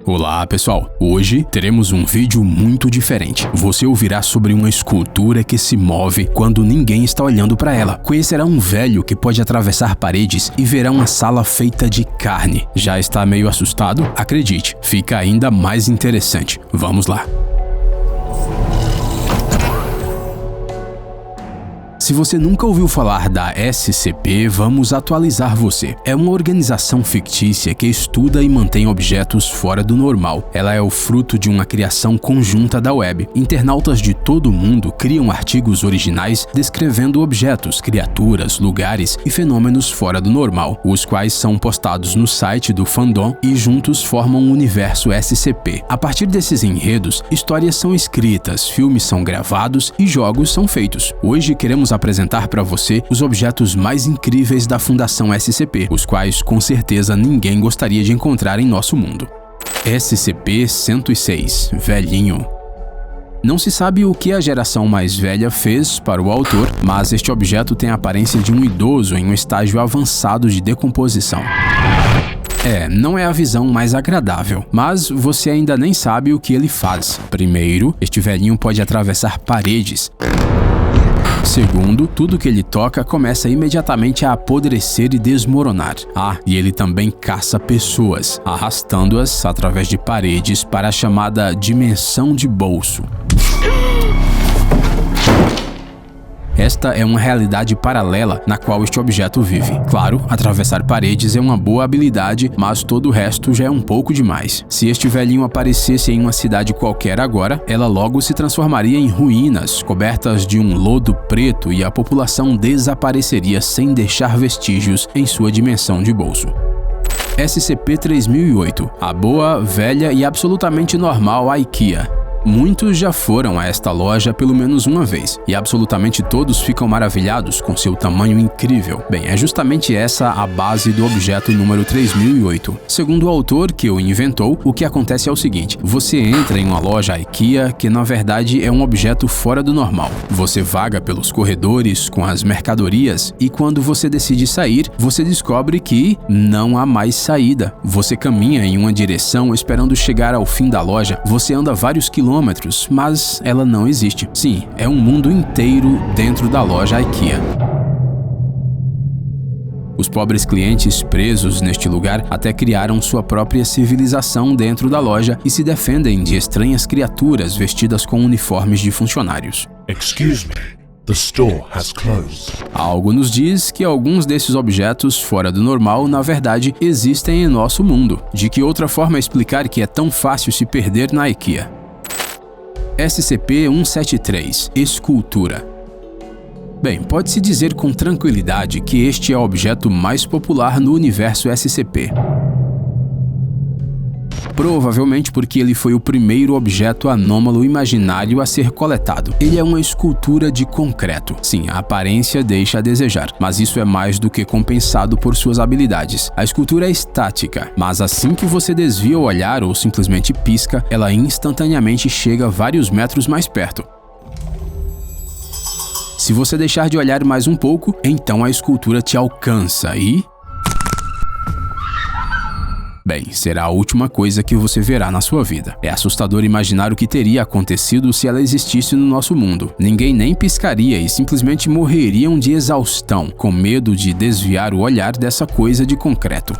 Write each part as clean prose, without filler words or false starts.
Olá pessoal, hoje teremos um vídeo muito diferente. Você ouvirá sobre uma escultura que se move quando ninguém está olhando para ela. Conhecerá um velho que pode atravessar paredes e verá uma sala feita de carne. Já está meio assustado? Acredite, fica ainda mais interessante. Vamos lá. Se você nunca ouviu falar da SCP, vamos atualizar você. É uma organização fictícia que estuda e mantém objetos fora do normal. Ela é o fruto de uma criação conjunta da web. Internautas de todo o mundo criam artigos originais descrevendo objetos, criaturas, lugares e fenômenos fora do normal, os quais são postados no site do fandom e juntos formam o universo SCP. A partir desses enredos, histórias são escritas, filmes são gravados e jogos são feitos. Hoje queremos apresentar para você os objetos mais incríveis da Fundação SCP, os quais com certeza ninguém gostaria de encontrar em nosso mundo. SCP-106, velhinho. Não se sabe o que a geração mais velha fez para o autor, mas este objeto tem a aparência de um idoso em um estágio avançado de decomposição. Não é a visão mais agradável, mas você ainda nem sabe o que ele faz. Primeiro, este velhinho pode atravessar paredes. Segundo, tudo que ele toca começa imediatamente a apodrecer e desmoronar. E ele também caça pessoas, arrastando-as através de paredes para a chamada dimensão de bolso. Esta é uma realidade paralela na qual este objeto vive. Claro, atravessar paredes é uma boa habilidade, mas todo o resto já é um pouco demais. Se este velhinho aparecesse em uma cidade qualquer agora, ela logo se transformaria em ruínas, cobertas de um lodo preto, e a população desapareceria sem deixar vestígios em sua dimensão de bolso. SCP-3008, a boa, velha e absolutamente normal IKEA. Muitos já foram a esta loja pelo menos uma vez, e absolutamente todos ficam maravilhados com seu tamanho incrível. Bem, é justamente essa a base do objeto número 3008. Segundo o autor que o inventou, o que acontece é o seguinte: você entra em uma loja IKEA que na verdade é um objeto fora do normal. Você vaga pelos corredores com as mercadorias e quando você decide sair, você descobre que não há mais saída. Você caminha em uma direção esperando chegar ao fim da loja, você anda vários quilômetros, mas ela não existe. Sim, é um mundo inteiro dentro da loja IKEA. Os pobres clientes presos neste lugar até criaram sua própria civilização dentro da loja e se defendem de estranhas criaturas vestidas com uniformes de funcionários. Excuse me. The store has closed. Algo nos diz que alguns desses objetos fora do normal, na verdade, existem em nosso mundo. De que outra forma explicar que é tão fácil se perder na IKEA? SCP-173, escultura. Bem, pode-se dizer com tranquilidade que este é o objeto mais popular no universo SCP. Provavelmente porque ele foi o primeiro objeto anômalo imaginário a ser coletado. Ele é uma escultura de concreto. Sim, a aparência deixa a desejar, mas isso é mais do que compensado por suas habilidades. A escultura é estática, mas assim que você desvia o olhar ou simplesmente pisca, ela instantaneamente chega vários metros mais perto. Se você deixar de olhar mais um pouco, então a escultura te alcança e... Bem, será a última coisa que você verá na sua vida. É assustador imaginar o que teria acontecido se ela existisse no nosso mundo. Ninguém nem piscaria e simplesmente morreriam de exaustão, com medo de desviar o olhar dessa coisa de concreto.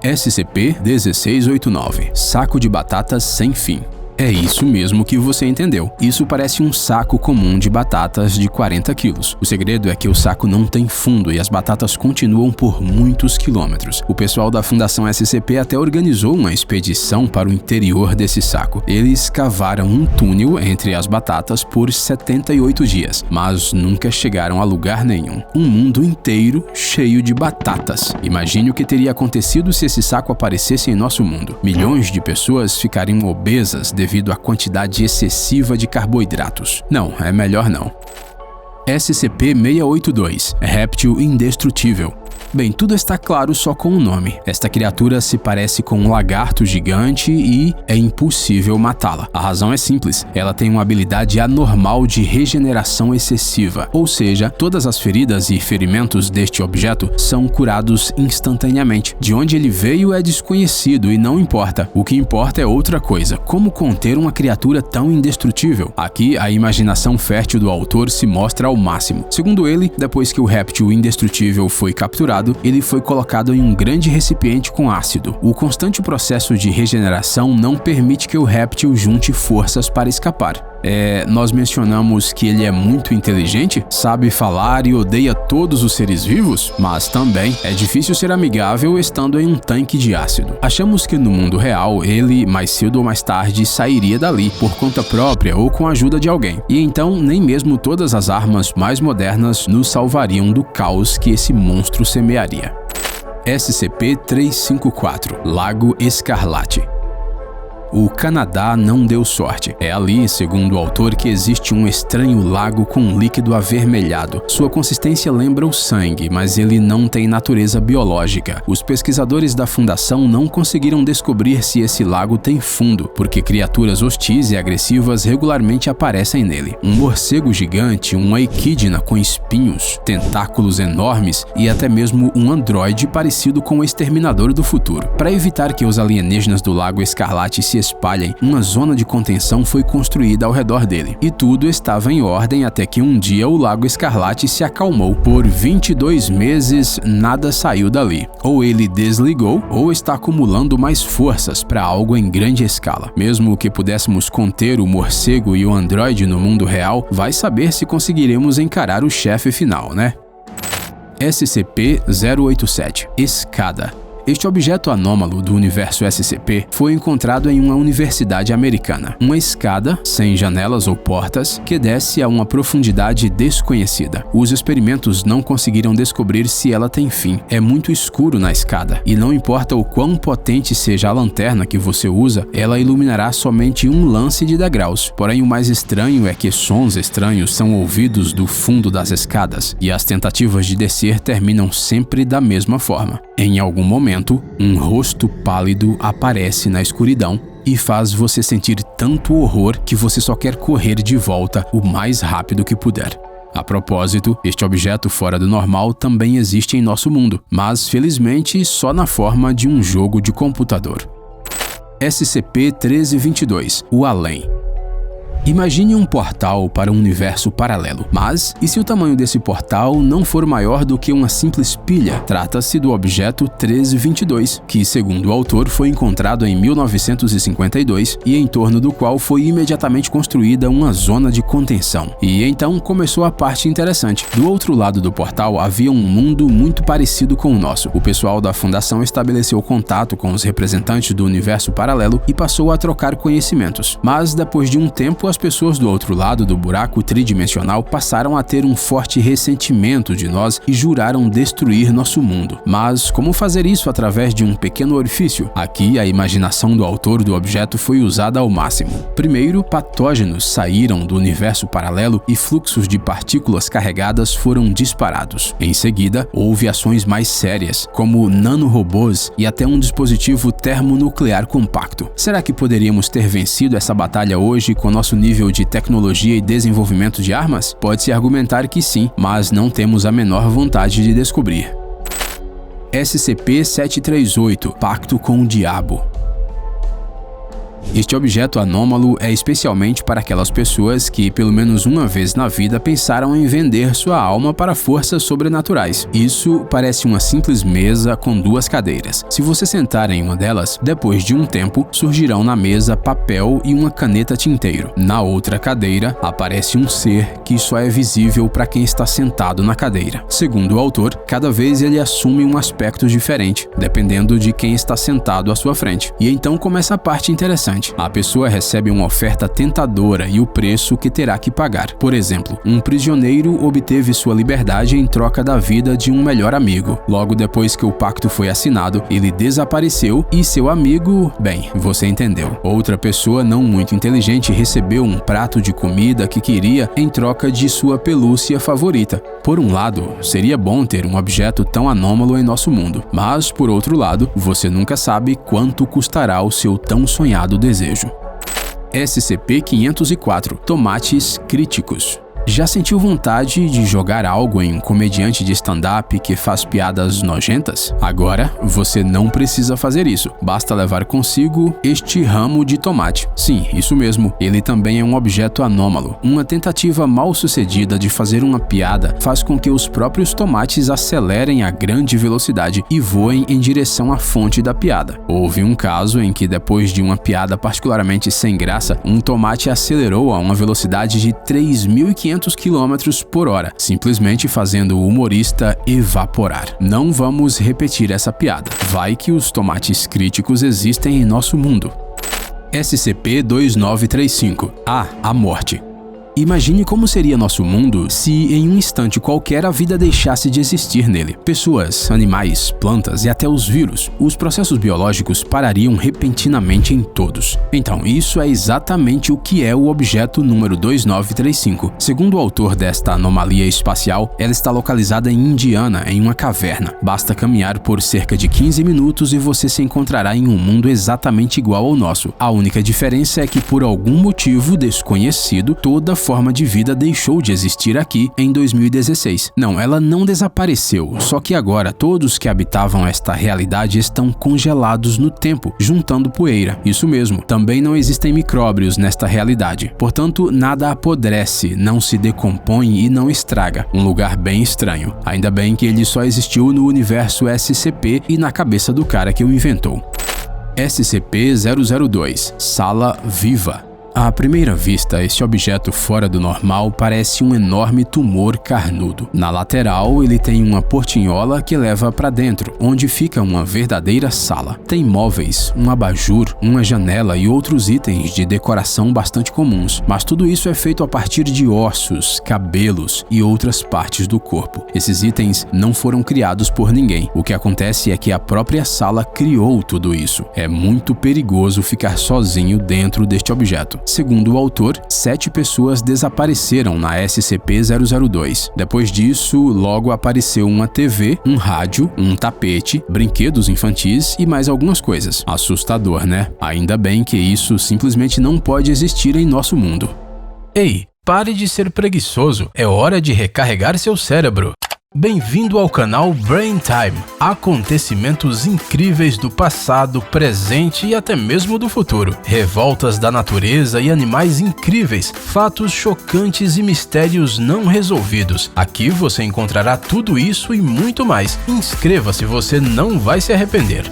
SCP-1689, saco de batatas sem fim. É isso mesmo que você entendeu. Isso parece um saco comum de batatas de 40 quilos. O segredo é que o saco não tem fundo e as batatas continuam por muitos quilômetros. O pessoal da Fundação SCP até organizou uma expedição para o interior desse saco. Eles cavaram um túnel entre as batatas por 78 dias, mas nunca chegaram a lugar nenhum. Um mundo inteiro cheio de batatas. Imagine o que teria acontecido se esse saco aparecesse em nosso mundo. Milhões de pessoas ficariam obesas devido à quantidade excessiva de carboidratos. Não, é melhor não. SCP-682, réptil indestrutível. Bem, tudo está claro só com o nome. Esta criatura se parece com um lagarto gigante e é impossível matá-la. A razão é simples, ela tem uma habilidade anormal de regeneração excessiva, ou seja, todas as feridas e ferimentos deste objeto são curados instantaneamente. De onde ele veio é desconhecido e não importa. O que importa é outra coisa, como conter uma criatura tão indestrutível. Aqui, a imaginação fértil do autor se mostra ao máximo. Segundo ele, depois que o réptil indestrutível foi capturado, ele foi colocado em um grande recipiente com ácido. O constante processo de regeneração não permite que o réptil junte forças para escapar. Nós mencionamos que ele é muito inteligente, sabe falar e odeia todos os seres vivos, mas também é difícil ser amigável estando em um tanque de ácido. Achamos que no mundo real ele, mais cedo ou mais tarde, sairia dali por conta própria ou com a ajuda de alguém. E então nem mesmo todas as armas mais modernas nos salvariam do caos que esse monstro semearia. SCP-354 Lago Escarlate. O Canadá não deu sorte. É ali, segundo o autor, que existe um estranho lago com um líquido avermelhado. Sua consistência lembra o sangue, mas ele não tem natureza biológica. Os pesquisadores da Fundação não conseguiram descobrir se esse lago tem fundo, porque criaturas hostis e agressivas regularmente aparecem nele. Um morcego gigante, uma equidna com espinhos, tentáculos enormes e até mesmo um androide parecido com o Exterminador do Futuro. Para evitar que os alienígenas do Lago Escarlate se espalhem, uma zona de contenção foi construída ao redor dele. E tudo estava em ordem até que um dia o Lago Escarlate se acalmou. Por 22 meses, nada saiu dali. Ou ele desligou, ou está acumulando mais forças para algo em grande escala. Mesmo que pudéssemos conter o morcego e o androide no mundo real, vai saber se conseguiremos encarar o chefe final, né? SCP-087 Escada. Este objeto anômalo do universo SCP foi encontrado em uma universidade americana. Uma escada, sem janelas ou portas, que desce a uma profundidade desconhecida. Os experimentos não conseguiram descobrir se ela tem fim. É muito escuro na escada, e não importa o quão potente seja a lanterna que você usa, ela iluminará somente um lance de degraus. Porém, o mais estranho é que sons estranhos são ouvidos do fundo das escadas, e as tentativas de descer terminam sempre da mesma forma. Em algum momento, um rosto pálido aparece na escuridão e faz você sentir tanto horror que você só quer correr de volta o mais rápido que puder. A propósito, este objeto fora do normal também existe em nosso mundo, mas felizmente só na forma de um jogo de computador. SCP-1322 O Além. Imagine um portal para um universo paralelo, mas e se o tamanho desse portal não for maior do que uma simples pilha? Trata-se do objeto 1322, que, segundo o autor, foi encontrado em 1952 e em torno do qual foi imediatamente construída uma zona de contenção. E então começou a parte interessante. Do outro lado do portal havia um mundo muito parecido com o nosso. O pessoal da Fundação estabeleceu contato com os representantes do universo paralelo e passou a trocar conhecimentos. Mas depois de um tempo, as pessoas do outro lado do buraco tridimensional passaram a ter um forte ressentimento de nós e juraram destruir nosso mundo. Mas como fazer isso através de um pequeno orifício? Aqui, a imaginação do autor do objeto foi usada ao máximo. Primeiro, patógenos saíram do universo paralelo e fluxos de partículas carregadas foram disparados. Em seguida, houve ações mais sérias, como nanorobôs e até um dispositivo termonuclear compacto. Será que poderíamos ter vencido essa batalha hoje com nosso nível de tecnologia e desenvolvimento de armas? Pode-se argumentar que sim, mas não temos a menor vontade de descobrir. SCP-738 Pacto com o Diabo. Este objeto anômalo é especialmente para aquelas pessoas que, pelo menos uma vez na vida, pensaram em vender sua alma para forças sobrenaturais. Isso parece uma simples mesa com duas cadeiras. Se você sentar em uma delas, depois de um tempo, surgirão na mesa papel e uma caneta tinteiro. Na outra cadeira, aparece um ser que só é visível para quem está sentado na cadeira. Segundo o autor, cada vez ele assume um aspecto diferente, dependendo de quem está sentado à sua frente. E então começa a parte interessante. interessante. A pessoa recebe uma oferta tentadora e o preço que terá que pagar. Por exemplo, um prisioneiro obteve sua liberdade em troca da vida de um melhor amigo. Logo depois que o pacto foi assinado, ele desapareceu e seu amigo, bem, você entendeu. Outra pessoa não muito inteligente recebeu um prato de comida que queria em troca de sua pelúcia favorita. Por um lado, seria bom ter um objeto tão anômalo em nosso mundo, mas por outro lado, você nunca sabe quanto custará o seu tão sonhado desejo. SCP-504 – Tomates Críticos. Já sentiu vontade de jogar algo em um comediante de stand-up que faz piadas nojentas? Agora, você não precisa fazer isso. Basta levar consigo este ramo de tomate. Sim, isso mesmo. Ele também é um objeto anômalo. Uma tentativa mal sucedida de fazer uma piada faz com que os próprios tomates acelerem a grande velocidade e voem em direção à fonte da piada. Houve um caso em que, depois de uma piada particularmente sem graça, um tomate acelerou a uma velocidade de 3.500 km/h, simplesmente fazendo o humorista evaporar. Não vamos repetir essa piada. Vai que os tomates críticos existem em nosso mundo. SCP-2935 – A Morte. Imagine como seria nosso mundo se em um instante qualquer a vida deixasse de existir nele. Pessoas, animais, plantas e até os vírus. Os processos biológicos parariam repentinamente em todos. Então, isso é exatamente o que é o objeto número 2935. Segundo o autor desta anomalia espacial, ela está localizada em Indiana, em uma caverna. Basta caminhar por cerca de 15 minutos e você se encontrará em um mundo exatamente igual ao nosso. A única diferença é que, por algum motivo desconhecido, toda forma de vida deixou de existir aqui em 2016. Não, ela não desapareceu, só que agora todos que habitavam esta realidade estão congelados no tempo, juntando poeira. Isso mesmo, também não existem micróbios nesta realidade. Portanto, nada apodrece, não se decompõe e não estraga. Um lugar bem estranho. Ainda bem que ele só existiu no universo SCP e na cabeça do cara que o inventou. SCP-002 – Sala Viva. À primeira vista, este objeto fora do normal parece um enorme tumor carnudo. Na lateral, ele tem uma portinhola que leva para dentro, onde fica uma verdadeira sala. Tem móveis, um abajur, uma janela e outros itens de decoração bastante comuns, mas tudo isso é feito a partir de ossos, cabelos e outras partes do corpo. Esses itens não foram criados por ninguém. O que acontece é que a própria sala criou tudo isso. É muito perigoso ficar sozinho dentro deste objeto. Segundo o autor, 7 pessoas desapareceram na SCP-002. Depois disso, logo apareceu uma TV, um rádio, um tapete, brinquedos infantis e mais algumas coisas. Assustador, né? Ainda bem que isso simplesmente não pode existir em nosso mundo. Ei, pare de ser preguiçoso. É hora de recarregar seu cérebro. Bem-vindo ao canal Brain Time. Acontecimentos incríveis do passado, presente e até mesmo do futuro. Revoltas da natureza e animais incríveis, fatos chocantes e mistérios não resolvidos. Aqui você encontrará tudo isso e muito mais. Inscreva-se, você não vai se arrepender.